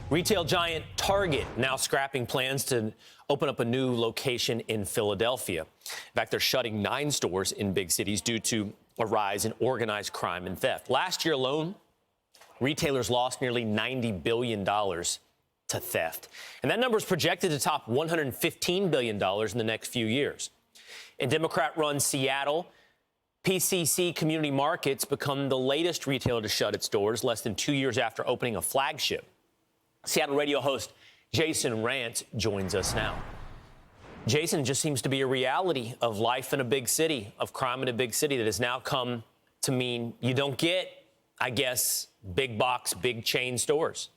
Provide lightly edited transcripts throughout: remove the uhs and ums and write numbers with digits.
Retail giant Target now scrapping plans to open up a new location in Philadelphia. In fact, they're shutting 9 stores in big cities due to a rise in organized crime and theft. Last year alone, retailers lost nearly $90 billion to theft. And that number is projected to top $115 billion in the next few years. In Democrat-run Seattle, PCC Community Markets become the latest retailer to shut its doors less than 2 years after opening a flagship. Seattle radio host Jason Rantz joins us now. Jason, just seems to be a reality of life in a big city, of crime in a big city that has now come to mean you don't get, I guess, big box, big chain stores.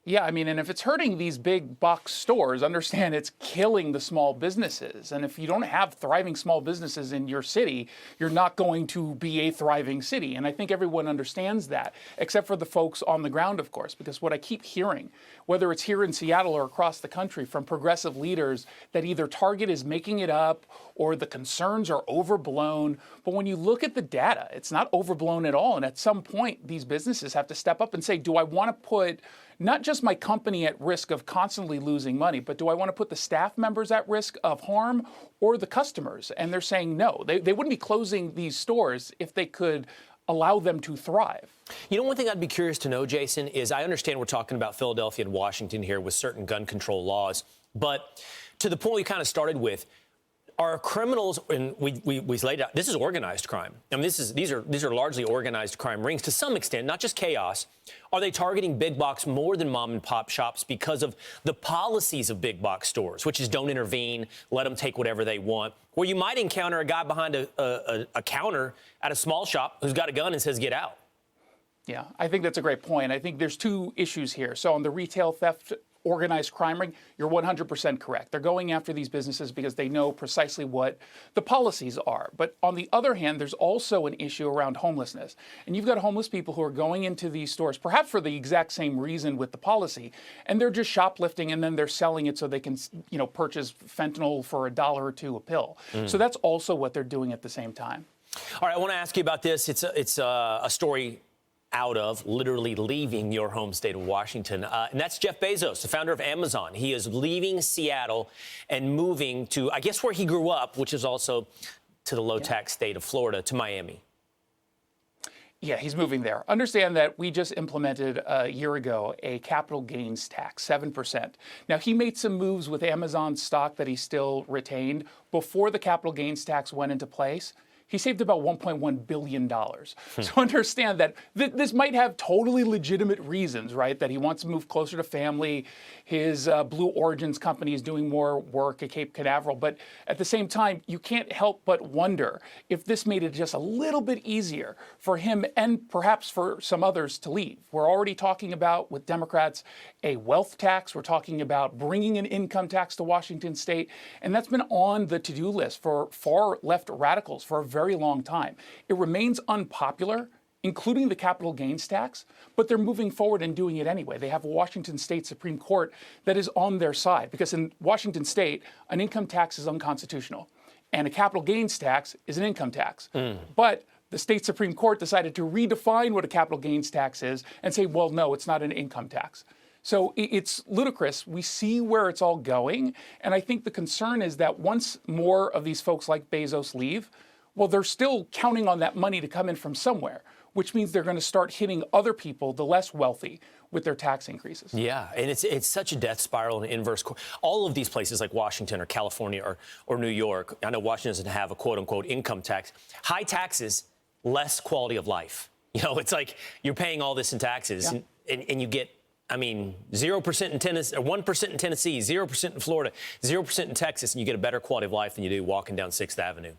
Yeah, I mean, and if it's hurting these big box stores, understand it's killing the small businesses. And if you don't have thriving small businesses in your city, you're not going to be a thriving city. And I think everyone understands that, except for the folks on the ground, of course, because what I keep hearing, whether it's here in Seattle or across the country from progressive leaders, that either Target is making it up or the concerns are overblown. But when you look at the data, it's not overblown at all. And at some point, these businesses have to step up and say, do I want to put not just my company at risk of constantly losing money, but do I want to put the staff members at risk of harm or the customers? And they're saying no. They wouldn't be closing these stores if they could allow them to thrive. You know, one thing I'd be curious to know, Jason, is I understand we're talking about Philadelphia and Washington here with certain gun control laws, but to the point we kind of started with, are criminals, and we laid out, this is organized crime. I mean, these are largely organized crime rings to some extent, not just chaos. Are they targeting big box more than mom and pop shops because of the policies of big box stores, which is don't intervene, let them take whatever they want, where you might encounter a guy behind a counter at a small shop who's got a gun and says, get out? Yeah, I think that's a great point. I think there's 2 issues here. So on the retail theft, organized crime ring, you're 100% correct. They're going after these businesses because they know precisely what the policies are. But on the other hand, there's also an issue around homelessness. And you've got homeless people who are going into these stores, perhaps for the exact same reason with the policy, and they're just shoplifting and then they're selling it so they can, purchase fentanyl for $1 or $2 a pill. So that's also what they're doing at the same time. All right, I want to ask you about this. It's a story out of literally leaving your home state of Washington. And that's Jeff Bezos, the founder of Amazon. He is leaving Seattle and moving to, I guess, where he grew up, which is also to the low-tax state of Florida, to Miami. Yeah, he's moving there. Understand that we just implemented a year ago a capital gains tax, 7%. Now, he made some moves with Amazon stock that he still retained before the capital gains tax went into place. He saved about $1.1 billion. So understand that this might have totally legitimate reasons, right? That he wants to move closer to family. His Blue Origins company is doing more work at Cape Canaveral. But at the same time, you can't help but wonder if this made it just a little bit easier for him and perhaps for some others to leave. We're already talking about, with Democrats, a wealth tax. We're talking about bringing an income tax to Washington state. And that's been on the to-do list for far left radicals for a very long time. It remains unpopular, including the capital gains tax, but they're moving forward and doing it anyway. They have a Washington State Supreme Court that is on their side, because in Washington State, an income tax is unconstitutional, and a capital gains tax is an income tax. But the state Supreme Court decided to redefine what a capital gains tax is and say, well, no, it's not an income tax. So it's ludicrous. We see where it's all going. And I think the concern is that once more of these folks like Bezos leave, well, they're still counting on that money to come in from somewhere, which means they're going to start hitting other people, the less wealthy, with their tax increases. Yeah, and it's such a death spiral and inverse. All of these places like Washington or California or New York, I know Washington doesn't have a quote-unquote income tax. High taxes, less quality of life. It's like you're paying all this in taxes, and you get, 0% in Tennessee, or 1% in Tennessee, 0% in Florida, 0% in Texas, and you get a better quality of life than you do walking down 6th Avenue.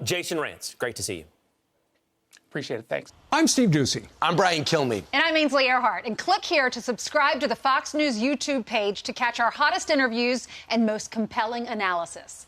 Jason Rantz, great to see you. Appreciate it. Thanks. I'm Steve Doocy. I'm Brian Kilmeade. And I'm Ainsley Earhart. And click here to subscribe to the Fox News YouTube page to catch our hottest interviews and most compelling analysis.